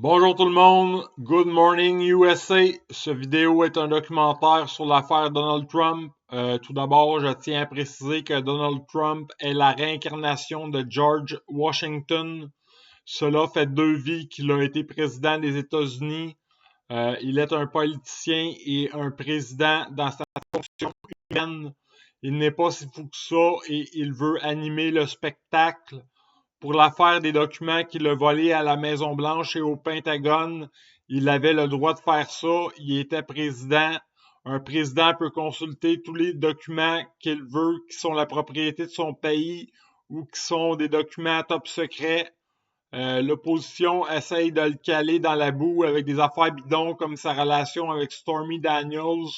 Bonjour tout le monde, Good Morning USA. Ce vidéo est un documentaire sur l'affaire Donald Trump. Tout d'abord, je tiens à préciser que Donald Trump est la réincarnation de George Washington. Cela fait 2 vies qu'il a été président des États-Unis. Il est un politicien et un président dans sa fonction humaine. Il n'est pas si fou que ça et il veut animer le spectacle. Pour l'affaire des documents qu'il a volés à la Maison-Blanche et au Pentagone, il avait le droit de faire ça. Il était président. Un président peut consulter tous les documents qu'il veut, qui sont la propriété de son pays ou qui sont des documents top secrets. L'opposition essaye de le caler dans la boue avec des affaires bidons comme sa relation avec Stormy Daniels.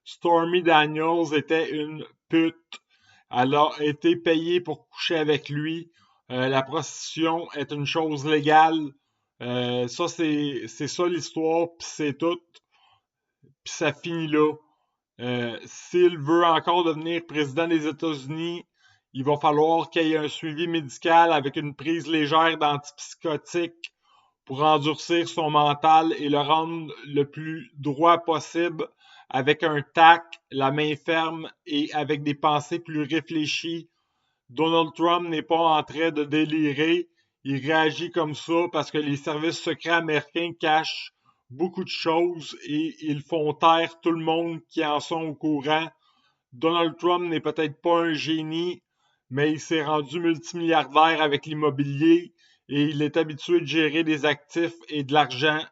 Stormy Daniels était une pute. Elle a été payée pour coucher avec lui. La prostitution est une chose légale. Ça, c'est ça l'histoire, puis c'est tout. Puis ça finit là. S'il veut encore devenir président des États-Unis, il va falloir qu'il y ait un suivi médical avec une prise légère d'antipsychotiques pour endurcir son mental et le rendre le plus droit possible avec un tact, la main ferme et avec des pensées plus réfléchies. Donald Trump n'est pas en train de délirer, il réagit comme ça parce que les services secrets américains cachent beaucoup de choses et ils font taire tout le monde qui en sont au courant. Donald Trump n'est peut-être pas un génie, mais il s'est rendu multimilliardaire avec l'immobilier et il est habitué de gérer des actifs et de l'argent.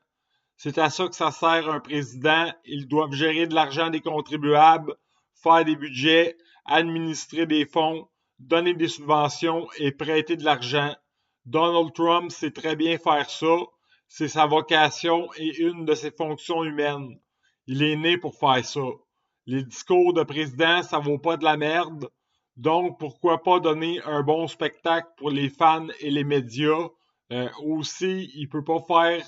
C'est à ça que ça sert un président. Ils doivent gérer de l'argent des contribuables, faire des budgets, administrer des fonds, donner des subventions et prêter de l'argent. Donald Trump sait très bien faire ça. C'est sa vocation et une de ses fonctions humaines. Il est né pour faire ça. Les discours de président, ça vaut pas de la merde. Donc, pourquoi pas donner un bon spectacle pour les fans et les médias? Aussi, il peut pas faire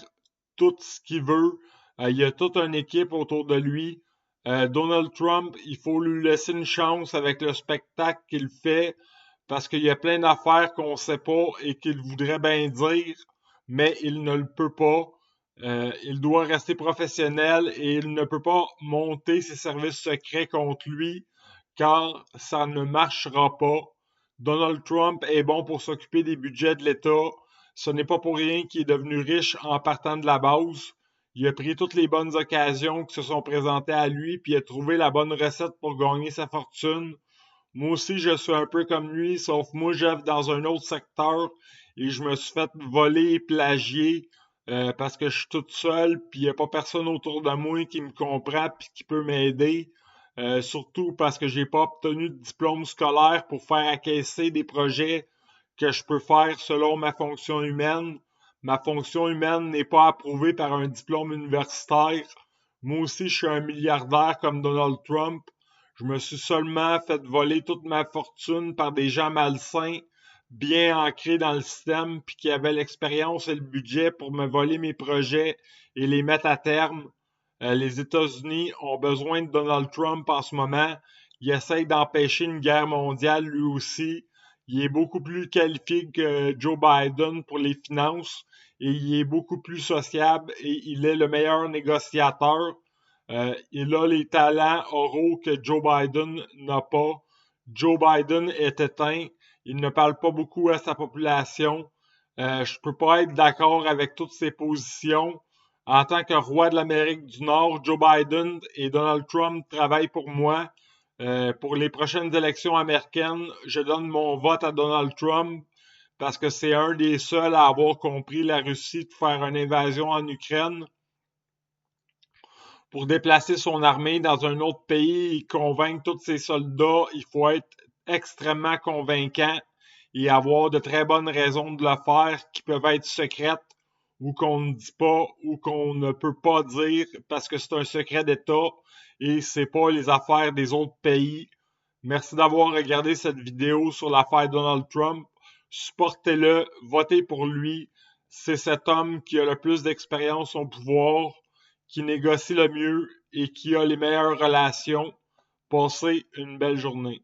tout ce qu'il veut. Il y a toute une équipe autour de lui. Donald Trump, il faut lui laisser une chance avec le spectacle qu'il fait parce qu'il y a plein d'affaires qu'on ne sait pas et qu'il voudrait bien dire, mais il ne le peut pas. Il doit rester professionnel et il ne peut pas monter ses services secrets contre lui car ça ne marchera pas. Donald Trump est bon pour s'occuper des budgets de l'État. Ce n'est pas pour rien qu'il est devenu riche en partant de la base. Il a pris toutes les bonnes occasions qui se sont présentées à lui, puis il a trouvé la bonne recette pour gagner sa fortune. Moi aussi, je suis un peu comme lui, sauf moi, j'œuvre dans un autre secteur et je me suis fait voler et plagier parce que je suis toute seule, puis il n'y a pas personne autour de moi qui me comprend puis qui peut m'aider. Surtout parce que j'ai pas obtenu de diplôme scolaire pour faire acquiescer des projets que je peux faire selon ma fonction humaine. Ma fonction humaine n'est pas approuvée par un diplôme universitaire. Moi aussi, je suis un milliardaire comme Donald Trump. Je me suis seulement fait voler toute ma fortune par des gens malsains, bien ancrés dans le système, puis qui avaient l'expérience et le budget pour me voler mes projets et les mettre à terme. Les États-Unis ont besoin de Donald Trump en ce moment. Il essaye d'empêcher une guerre mondiale lui aussi. Il est beaucoup plus qualifié que Joe Biden pour les finances et il est beaucoup plus sociable et il est le meilleur négociateur. Il a les talents oraux que Joe Biden n'a pas. Joe Biden est éteint. Il ne parle pas beaucoup à sa population. Je peux pas être d'accord avec toutes ses positions. En tant que roi de l'Amérique du Nord, Joe Biden et Donald Trump travaillent pour moi. Pour les prochaines élections américaines, je donne mon vote à Donald Trump parce que c'est un des seuls à avoir compris la Russie de faire une invasion en Ukraine pour déplacer son armée dans un autre pays et convaincre tous ses soldats. Il faut être extrêmement convaincant et avoir de très bonnes raisons de le faire qui peuvent être secrètes ou qu'on ne dit pas ou qu'on ne peut pas dire parce que c'est un secret d'État et c'est pas les affaires des autres pays. Merci d'avoir regardé cette vidéo sur l'affaire Donald Trump. Supportez-le, votez pour lui. C'est cet homme qui a le plus d'expérience au pouvoir, qui négocie le mieux et qui a les meilleures relations. Passez une belle journée.